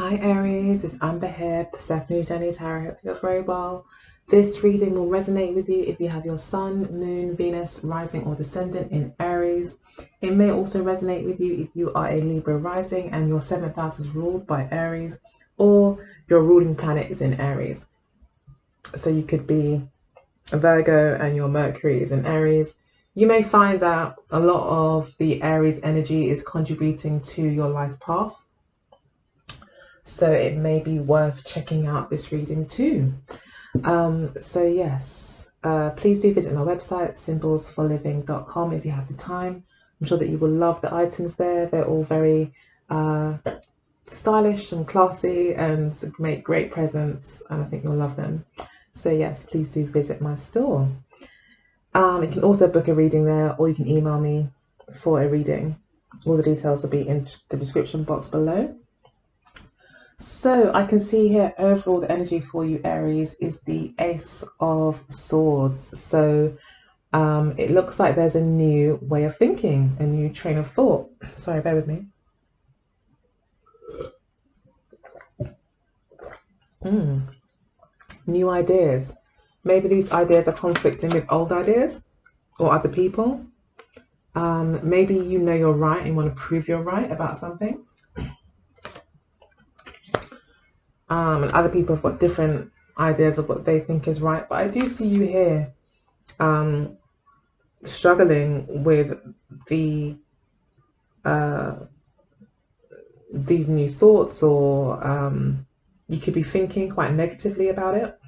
Hi Aries, it's Amber here, Persephone Journey Tarot. Hope you're very well. This reading will resonate with you if you have your Sun, Moon, Venus, Rising or Descendant in Aries. It may also resonate with you if you are a Libra rising and your 7th house is ruled by Aries, or your ruling planet is in Aries. So you could be a Virgo and your Mercury is in Aries. You may find that a lot of the Aries energy is contributing to your life path. So it may be worth checking out this reading too. Please do visit my website, symbolsforliving.com, if you have the time. I'm sure that you will love the items there. They're all very stylish and classy and make great presents, and I think you'll love them. So yes, please do visit my store. You can also book a reading there, or you can email me for a reading. All the details will be in the description box below. So I can see here overall the energy for you, Aries, is the Ace of Swords. So it looks like there's a new way of thinking, a new train of thought. Sorry, bear with me. New ideas. Maybe these ideas are conflicting with old ideas or other people. Maybe you know you're right and you want to prove you're right about something. And other people have got different ideas of what they think is right. But I do see you here struggling with these new thoughts, or you could be thinking quite negatively about it,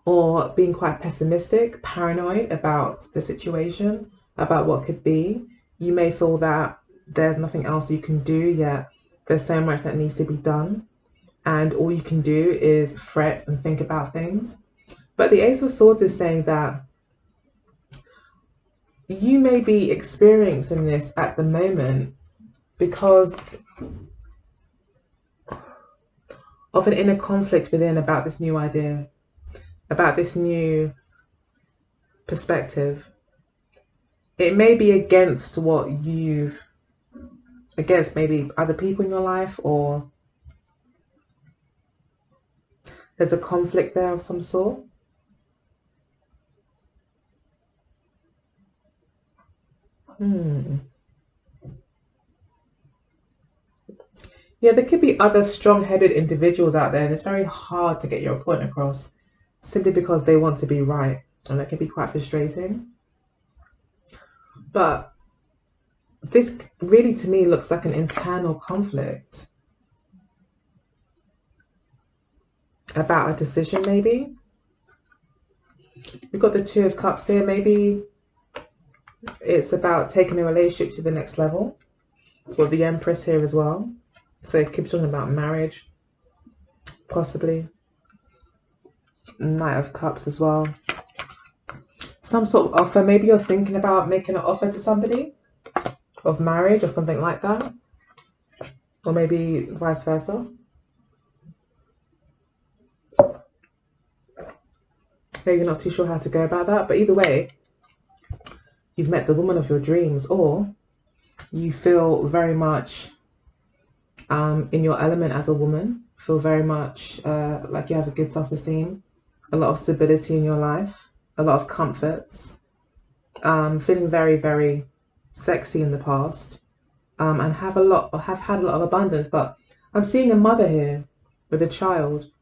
or being quite pessimistic, paranoid about the situation, about what could be. You may feel that there's nothing else you can do yet. There's so much that needs to be done, and all you can do is fret and think about things. But the Ace of Swords is saying that you may be experiencing this at the moment because of an inner conflict within about this new idea, about this new perspective. It may be against against maybe other people in your life, or there's a conflict there of some sort. Yeah, there could be other strong-headed individuals out there, and it's very hard to get your point across simply because they want to be right, and that can be quite frustrating. But this really, to me, looks like an internal conflict about a decision, maybe. We've got the Two of Cups here. Maybe it's about taking a relationship to the next level. We've got the Empress here as well. So it could be talking about marriage, possibly. Knight of Cups as well. Some sort of offer. Maybe you're thinking about making an offer to somebody of marriage or something like that. Or maybe vice versa. Maybe you're not too sure how to go about that. But either way, you've met the woman of your dreams, or you feel very much in your element as a woman, feel very much like you have a good self-esteem, a lot of stability in your life, a lot of comforts, feeling very, very sexy in the past, and have had a lot of abundance. But I'm seeing a mother here with a child.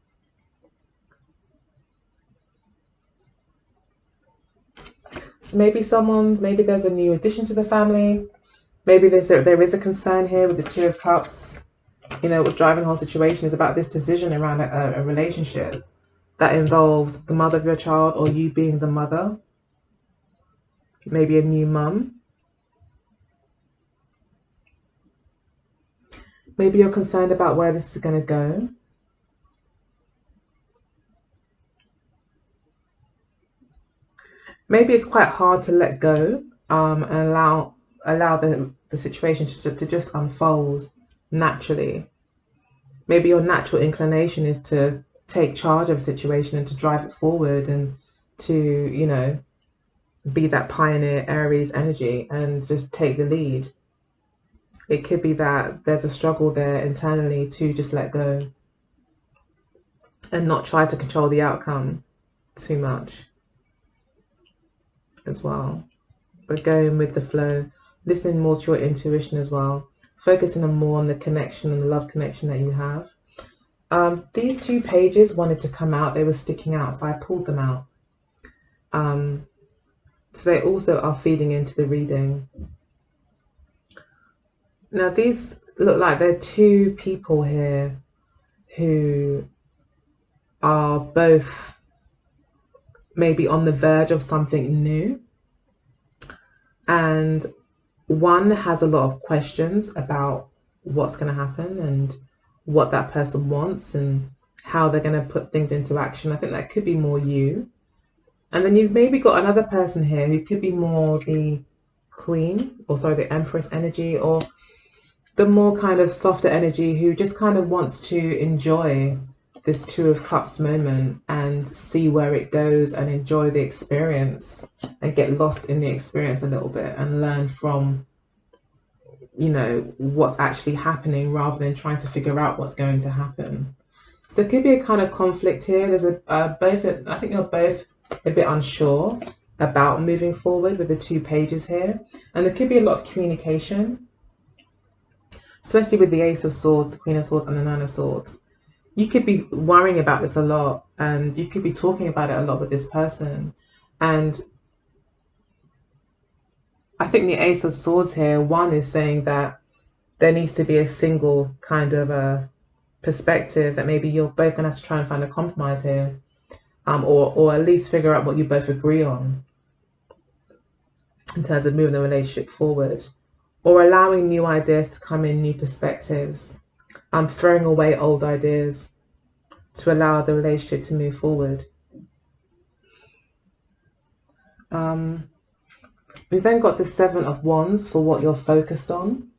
So maybe there's a new addition to the family. Maybe there is a concern here with the Two of Cups. You know, what's driving the whole situation is about this decision around a relationship that involves the mother of your child, or you being the mother. Maybe a new mum. Maybe you're concerned about where this is going to go. Maybe it's quite hard to let go and allow the situation to just unfold naturally. Maybe your natural inclination is to take charge of a situation and to drive it forward, and to, you know, be that pioneer Aries energy and just take the lead. it could be that there's a struggle there internally to just let go and not try to control the outcome too much as well, but going with the flow, listening more to your intuition as well, focusing on more on the connection and the love connection that you have. These 2 pages wanted to come out, they were sticking out, so I pulled them out. So they also are feeding into the reading. Now these look like they're 2 people here who are both maybe on the verge of something new, and one has a lot of questions about what's going to happen and what that person wants and how they're going to put things into action. I think that could be more you. And then you've maybe got another person here who could be more the queen, or sorry, the empress energy, or the more kind of softer energy who just kind of wants to enjoy this 2 of Cups moment and see where it goes and enjoy the experience and get lost in the experience a little bit and learn from, you know, what's actually happening rather than trying to figure out what's going to happen. So there could be a kind of conflict here. There's I think you're both a bit unsure about moving forward with the 2 pages here, and there could be a lot of communication, especially with the Ace of Swords, the Queen of Swords, and the Nine of Swords. You could be worrying about this a lot, and you could be talking about it a lot with this person. And I think the Ace of Swords here, one is saying that there needs to be a single kind of a perspective, that maybe you're both going to have to try and find a compromise here, or at least figure out what you both agree on in terms of moving the relationship forward, or allowing new ideas to come in, new perspectives, throwing away old ideas to allow the relationship to move forward. We've then got the 7 of Wands for what you're focused on.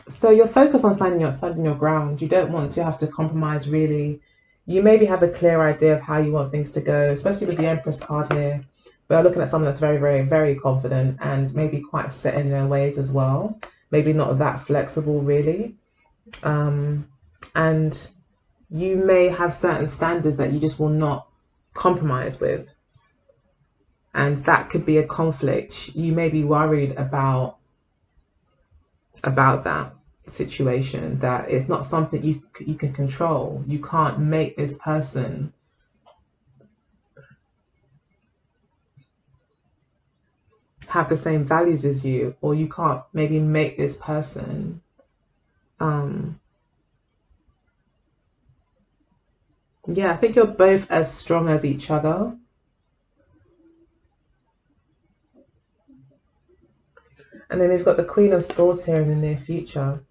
So you're focused on standing your ground. You don't want to have to compromise, really. You maybe have a clear idea of how you want things to go, especially with the Empress card here. We're looking at someone that's very, very, very confident and maybe quite set in their ways as well. Maybe not that flexible, really. And you may have certain standards that you just will not compromise with. And that could be a conflict. You may be worried about that situation, that it's not something you can control. You can't make this person have the same values as you, or you can't maybe make this person yeah, I think you're both as strong as each other. And then we've got the Queen of Swords here in the near future,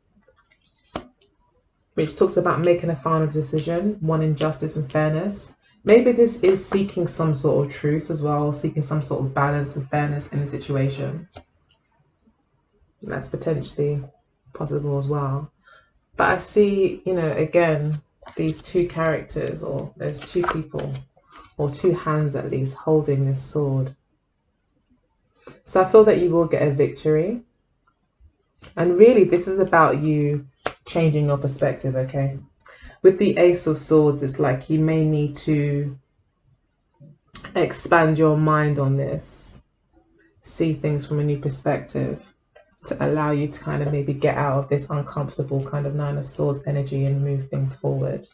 which talks about making a final decision, wanting justice and fairness. Maybe this is seeking some sort of truce as well, seeking some sort of balance and fairness in the situation. That's potentially possible as well. But I see, you know, again, these 2 characters, or there's 2 people, or 2 hands at least, holding this sword. So I feel that you will get a victory. And really, this is about you changing your perspective, okay? With the Ace of Swords, it's like you may need to expand your mind on this, see things from a new perspective, to allow you to kind of maybe get out of this uncomfortable kind of Nine of Swords energy and move things forward.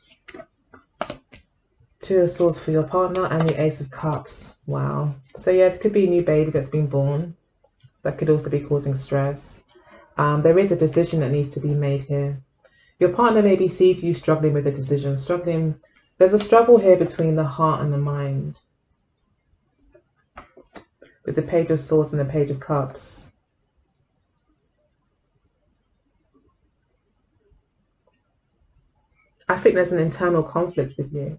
2 of Swords for your partner and the Ace of Cups. Wow. So yeah, it could be a new baby that's been born. That could also be causing stress. There is a decision that needs to be made here. Your partner maybe sees you struggling with a decision, there's a struggle here between the heart and the mind, with the Page of Swords and the Page of Cups. I think there's an internal conflict with you.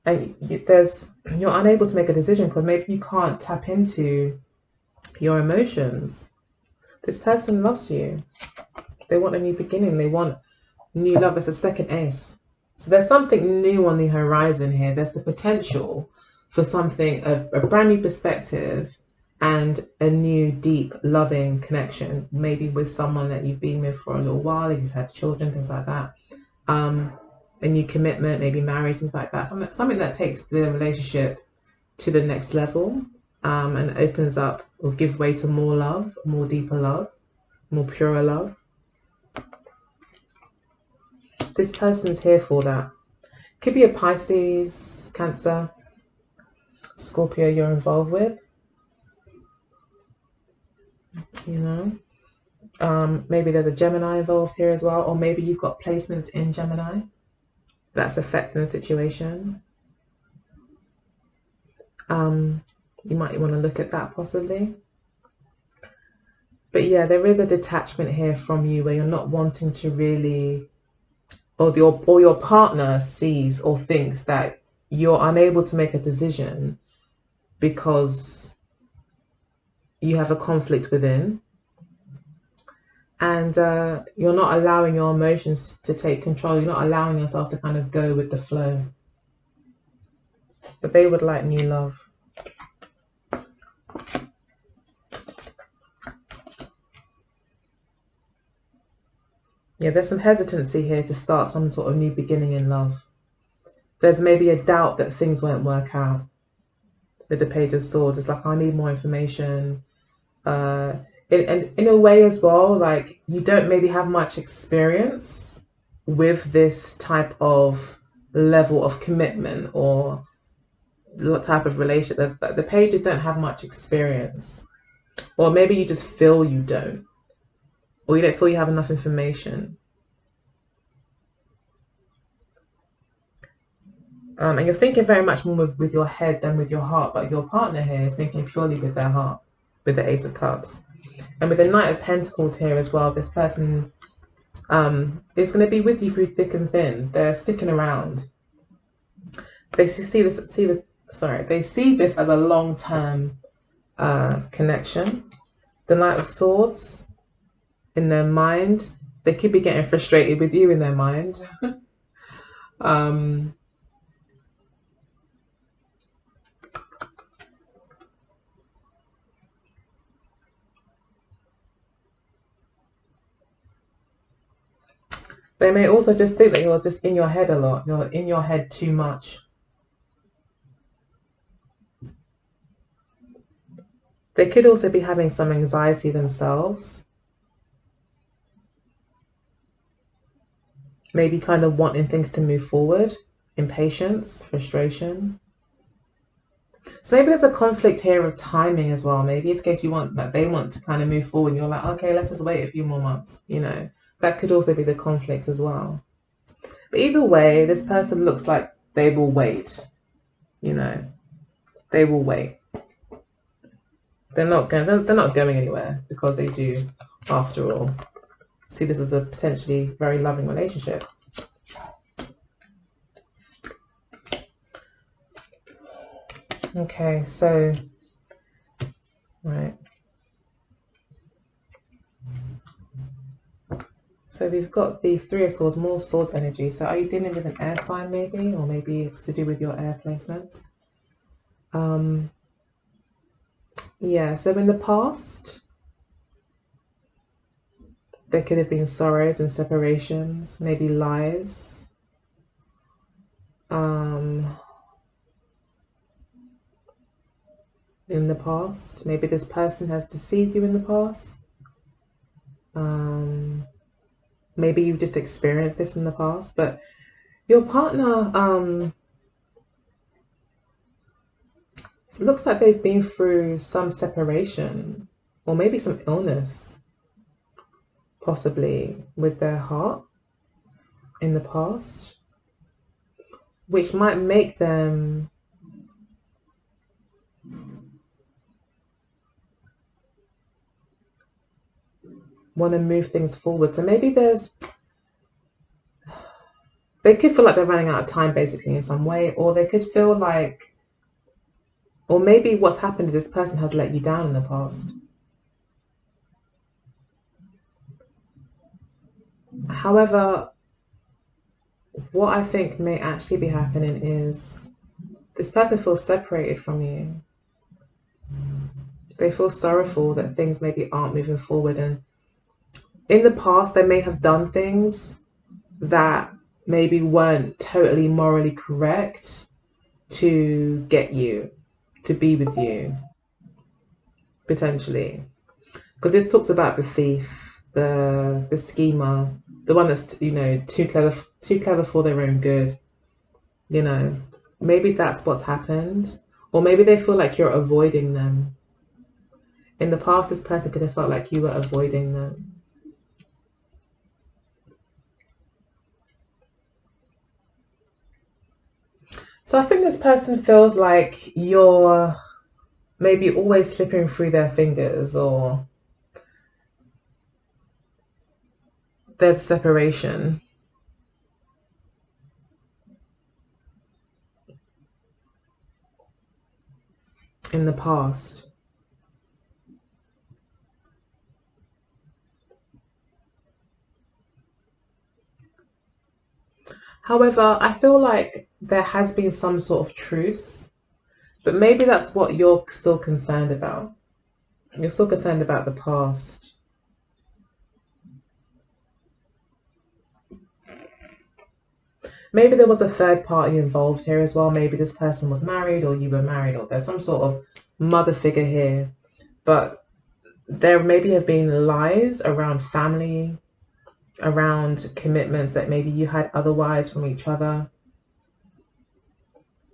And you're unable to make a decision because maybe you can't tap into your emotions. This person loves you. They want a new beginning. They want new love. It's a second ace. So there's something new on the horizon here. There's the potential for something, a brand new perspective, and a new deep loving connection, maybe with someone that you've been with for a little while, if you've had children, things like that. A new commitment, maybe marriage, things like that. Something that takes the relationship to the next level, and opens up or gives way to more love, more deeper love, more purer love. This person's here for that. Could be a Pisces, Cancer, Scorpio you're involved with, you know. Maybe there's a Gemini involved here as well, or maybe you've got placements in Gemini that's affecting the situation. You might want to look at that possibly. But yeah, there is a detachment here from you where you're not wanting to really, or your partner sees or thinks that you're unable to make a decision because you have a conflict within, and you're not allowing your emotions to take control. You're not allowing yourself to kind of go with the flow. But they would like new love. Yeah, there's some hesitancy here to start some sort of new beginning in love. There's maybe a doubt that things won't work out. With the Page of Swords, it's like, I need more information. In a way as well, like, you don't maybe have much experience with this type of level of commitment or type of relationship. The Pages don't have much experience, or maybe you just feel you don't, or you don't feel you have enough information. And you're thinking very much more with your head than with your heart, but your partner here is thinking purely with their heart, with the Ace of Cups. And with the Knight of Pentacles here as well, this person is going to be with you through thick and thin. They're sticking around. They see this as a long-term connection. The Knight of Swords, in their mind, they could be getting frustrated with you in their mind. They may also just think that you're just in your head a lot. You're in your head too much. They could also be having some anxiety themselves. Maybe kind of wanting things to move forward. Impatience, frustration. So maybe there's a conflict here of timing as well. Maybe it's a case they want to kind of move forward and you're like, okay, let's just wait a few more months, you know. That could also be the conflict as well. But either way, this person looks like they will wait, you know. They will wait. They're not going anywhere, because they do, after all, see this as a potentially very loving relationship. Okay, so, right. So we've got the Three of Swords, more swords energy. So are you dealing with an air sign maybe? Or maybe it's to do with your air placements? Yeah, so in the past, there could have been sorrows and separations, maybe lies. In the past, maybe this person has deceived you in the past. Maybe you've just experienced this in the past, but your partner, it looks like they've been through some separation, or maybe some illness, possibly with their heart in the past, which might make them want to move things forward. So maybe they could feel like they're running out of time basically in some way, or they could feel like, or maybe what's happened is this person has let you down in the past. However, what I think may actually be happening is this person feels separated from you. They feel sorrowful that things maybe aren't moving forward, and in the past they may have done things that maybe weren't totally morally correct to get you to be with you, potentially. Because this talks about the thief, the schemer, the one that's, you know, too clever for their own good. You know, maybe that's what's happened, or maybe they feel like you're avoiding them. In the past, this person could have felt like you were avoiding them. So I think this person feels like you're maybe always slipping through their fingers, or there's separation. In the past. However, I feel like there has been some sort of truce, but maybe that's what you're still concerned about. You're still concerned about the past. Maybe there was a third party involved here as well. Maybe this person was married, or you were married, or there's some sort of mother figure here. But there maybe have been lies around family, around commitments that maybe you had otherwise from each other,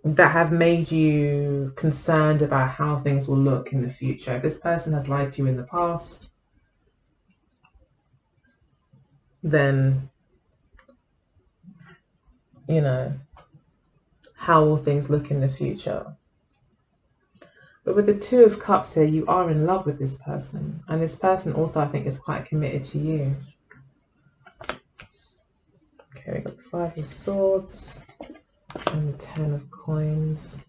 that have made you concerned about how things will look in the future. If this person has lied to you in the past, then, you know, how will things look in the future? But with the Two of Cups here, you are in love with this person. And this person also, I think, is quite committed to you. Okay, we got the Five of Swords and the Ten of Coins.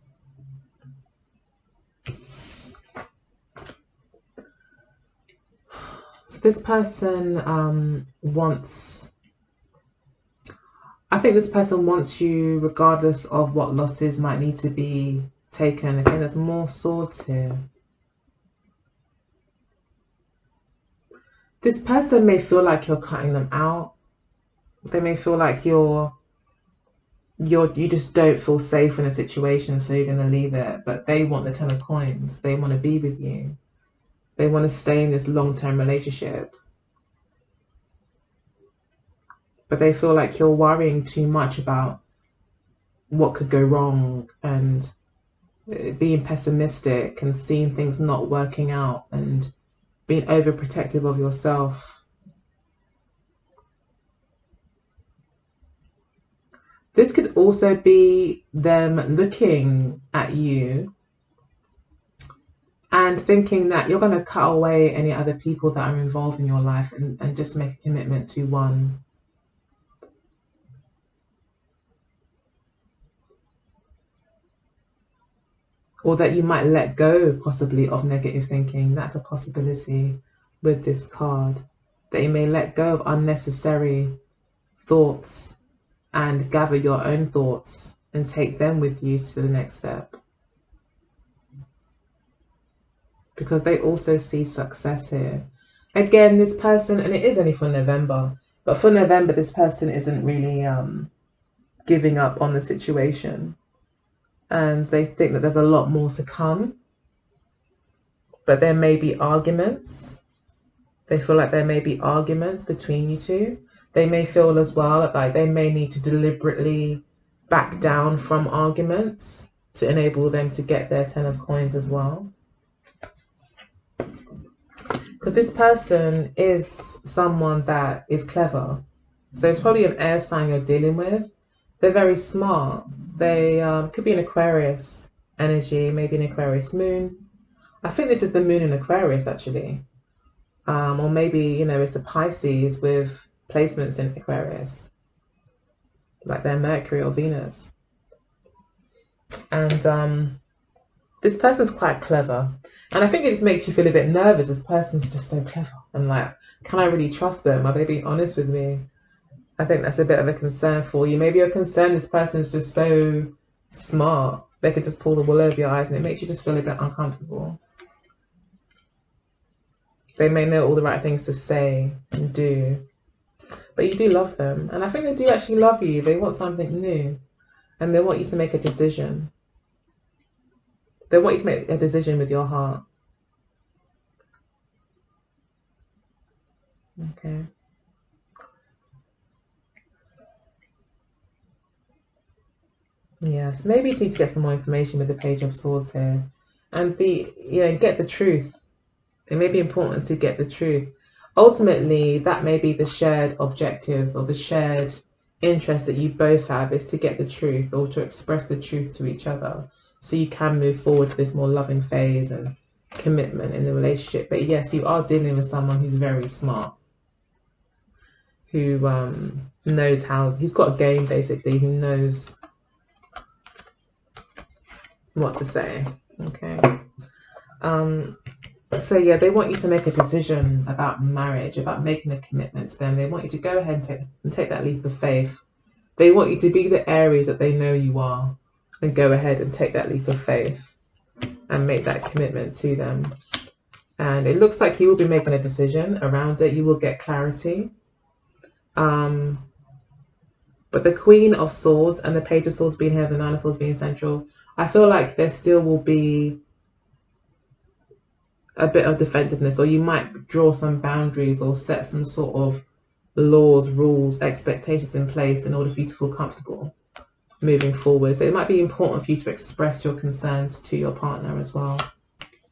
So this person wants... I think this person wants you regardless of what losses might need to be taken. Again, there's more swords here. This person may feel like you're cutting them out. They may feel like you just don't feel safe in a situation, so you're going to leave it. But they want the Ten of Coins. They want to be with you. They want to stay in this long-term relationship. But they feel like you're worrying too much about what could go wrong, and being pessimistic and seeing things not working out, and being overprotective of yourself. This could also be them looking at you and thinking that you're going to cut away any other people that are involved in your life, and just make a commitment to one. Or that you might let go possibly of negative thinking. That's a possibility with this card. That you may let go of unnecessary thoughts and gather your own thoughts and take them with you to the next step. Because they also see success here. Again, this person, and it is only for November, but for November, this person isn't really giving up on the situation. And they think that there's a lot more to come. But there may be arguments. They feel like there may be arguments between you two. They may feel as well like they may need to deliberately back down from arguments to enable them to get their Ten of Coins as well. Because this person is someone that is clever. So it's probably an air sign you're dealing with. They're very smart. They could be an Aquarius energy, maybe an Aquarius moon. I think this is the moon in Aquarius, actually. Or maybe, you know, it's a Pisces with placements in Aquarius, like their Mercury or Venus. And this person's quite clever. And I think it just makes you feel a bit nervous. This person's just so clever. And like, can I really trust them? Are they being honest with me? I think that's a bit of a concern for you. Maybe you're concerned this person's just so smart. They could just pull the wool over your eyes, and it makes you just feel a bit uncomfortable. They may know all the right things to say and do, but you do love them. And I think they do actually love you. They want something new, and they want you to make a decision. They want you to make a decision with your heart. Okay. Yes, maybe you need to get some more information with the Page of Swords here, and get the truth. It may be important to get the truth. Ultimately, that may be the shared objective or the shared interest that you both have, is to get the truth or to express the truth to each other, so you can move forward to this more loving phase and commitment in the relationship. But yes, you are dealing with someone who's very smart, who knows how, he's got a game basically, who knows what to say. Okay. So yeah, they want you to make a decision about marriage, about making a commitment to them. They want you to go ahead and take that leap of faith. They want you to be the Aries that they know you are, and go ahead and take that leap of faith and make that commitment to them. And it looks like you will be making a decision around it. You will get clarity. But the Queen of Swords and the Page of Swords being here, the Nine of Swords being central, I feel like there still will be a bit of defensiveness, or you might draw some boundaries or set some sort of laws, rules, expectations in place in order for you to feel comfortable moving forward. So it might be important for you to express your concerns to your partner as well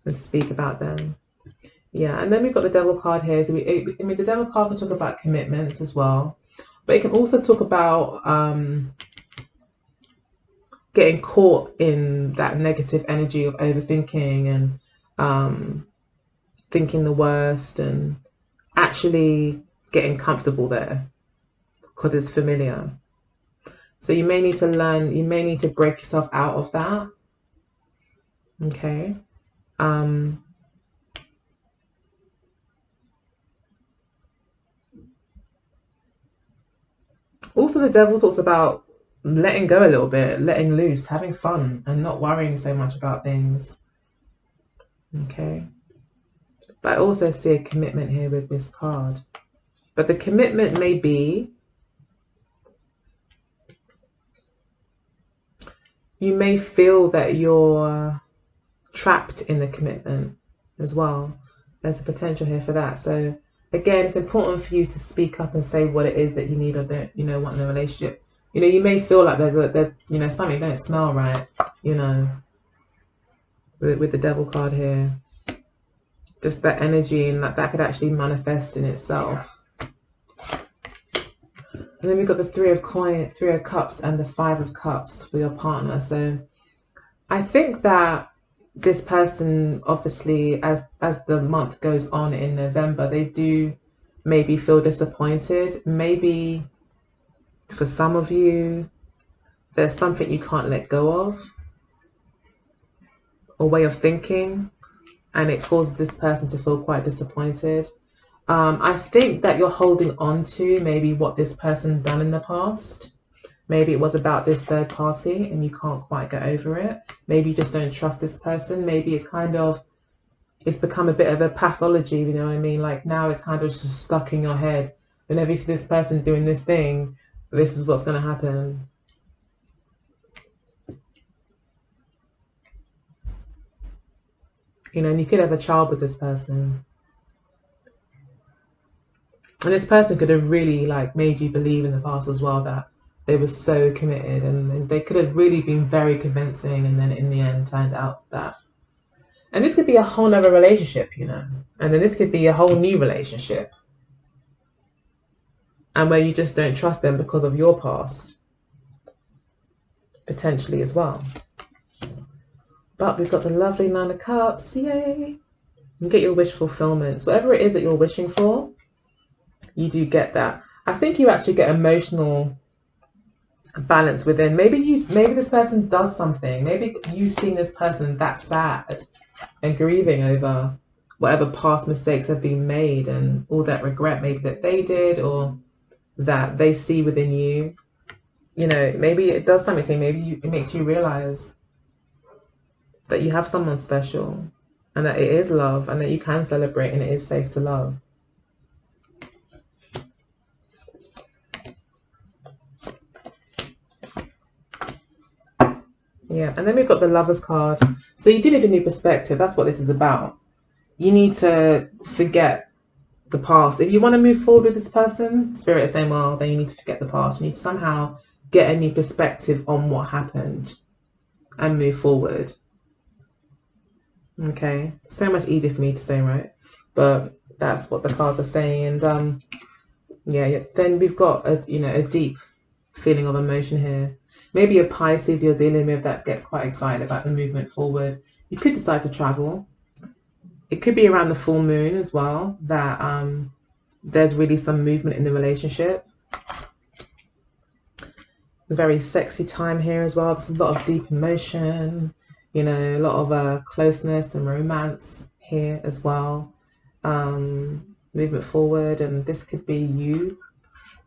and speak about them. Yeah, and then we've got the Devil card here. So the Devil card can talk about commitments as well, but it can also talk about getting caught in that negative energy of overthinking and thinking the worst, and actually getting comfortable there because it's familiar. So you may need to learn, you may need to break yourself out of that. Okay. Also, the Devil talks about letting go a little bit, letting loose, having fun, and not worrying so much about things. Okay. But I also see a commitment here with this card. But the commitment may be, you may feel that you're trapped in the commitment as well. There's a potential here for that. So again, it's important for you to speak up and say what it is that you need or don't, want in a relationship. You may feel like there's something don't smell right, with the Devil card here. Just that energy, and that could actually manifest in itself. And then we've got the Three of Cups and the Five of Cups for your partner. So I think that this person, obviously, as the month goes on in November, they do maybe feel disappointed. Maybe for some of you, there's something you can't let go of, a way of thinking, and it causes this person to feel quite disappointed. I think that you're holding on to maybe what this person done in the past. Maybe it was about this third party and you can't quite get over it. Maybe you just don't trust this person. Maybe it's become a bit of a pathology, you know what I mean? Like now it's kind of just stuck in your head. Whenever you see this person doing this thing, this is what's going to happen. And you could have a child with this person. And this person could have really made you believe in the past as well that they were so committed, and they could have really been very convincing, and then in the end turned out that. And this could be a whole other relationship, and then this could be a whole new relationship, and where you just don't trust them because of your past, potentially as well. But we've got the lovely Nine of Cups, yay! And get your wish fulfillments. Whatever it is that you're wishing for, you do get that. I think you actually get emotional balance within. Maybe this person does something. Maybe you've seen this person that sad and grieving over whatever past mistakes have been made, and all that regret maybe that they did or that they see within you. Maybe it does something to you. Maybe it makes you realize that you have someone special, and that it is love, and that you can celebrate, and it is safe to love. Yeah, and then we've got the Lovers card. So you do need a new perspective. That's what this is about. You need to forget the past. If you want to move forward with this person, Spirit is saying, well, then you need to forget the past. You need to somehow get a new perspective on what happened and move forward. Okay, so much easier for me to say, right? But that's what the cards are saying. And yeah, then we've got a deep feeling of emotion here. Maybe a Pisces you're dealing with that gets quite excited about the movement forward. You could decide to travel. It could be around the full moon as well that there's really some movement in the relationship. A very sexy time here as well. There's a lot of deep emotion, a lot of closeness and romance here as well. Movement forward, and this could be you,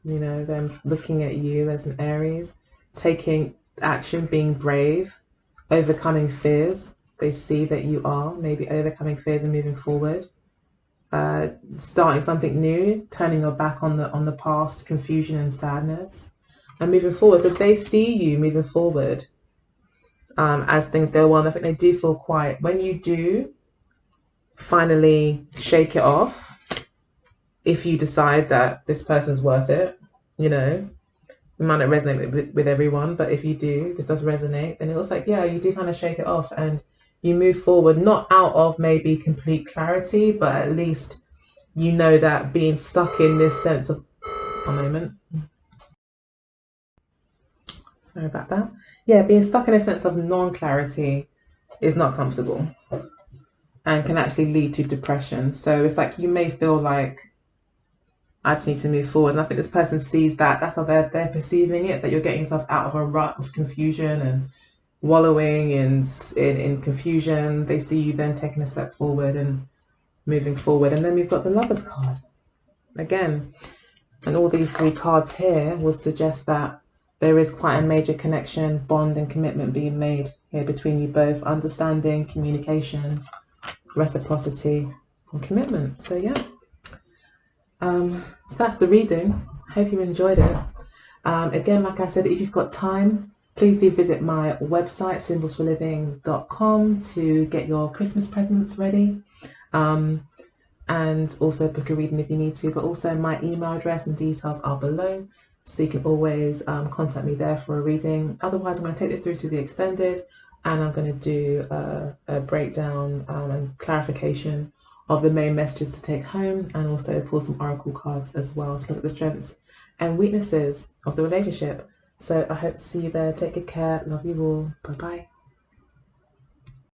them looking at you as an Aries, taking action, being brave, overcoming fears. They see that you are maybe overcoming fears and moving forward. Starting something new, turning your back on the past confusion and sadness, and moving forward. So they see you moving forward as things go on. I think they do feel quiet. When you do finally shake it off, if you decide that this person's worth it, it might not resonate with everyone, but if you do, this does resonate, then it looks like, yeah, you do kind of shake it off and you move forward, not out of maybe complete clarity, but at least you know that being stuck in this sense of, a moment, sorry about that. Yeah, being stuck in a sense of non-clarity is not comfortable and can actually lead to depression. So it's like you may feel like, I just need to move forward. And I think this person sees that. That's how they're perceiving it, that you're getting yourself out of a rut of confusion and wallowing in confusion. They see you then taking a step forward and moving forward. And then we've got the Lovers card again. And all these three cards here will suggest that there is quite a major connection, bond, and commitment being made here between you both. Understanding, communication, reciprocity, and commitment. So yeah. So that's the reading. Hope you enjoyed it. Again, like I said, if you've got time, please do visit my website, symbolsforliving.com, to get your Christmas presents ready. And also book a reading if you need to. But also my email address and details are below, so you can always contact me there for a reading. Otherwise, I'm going to take this through to the extended, and I'm going to do a breakdown and clarification of the main messages to take home, and also pull some oracle cards as well to look at the strengths and weaknesses of the relationship. So I hope to see you there. Take good care. Love you all. Bye bye.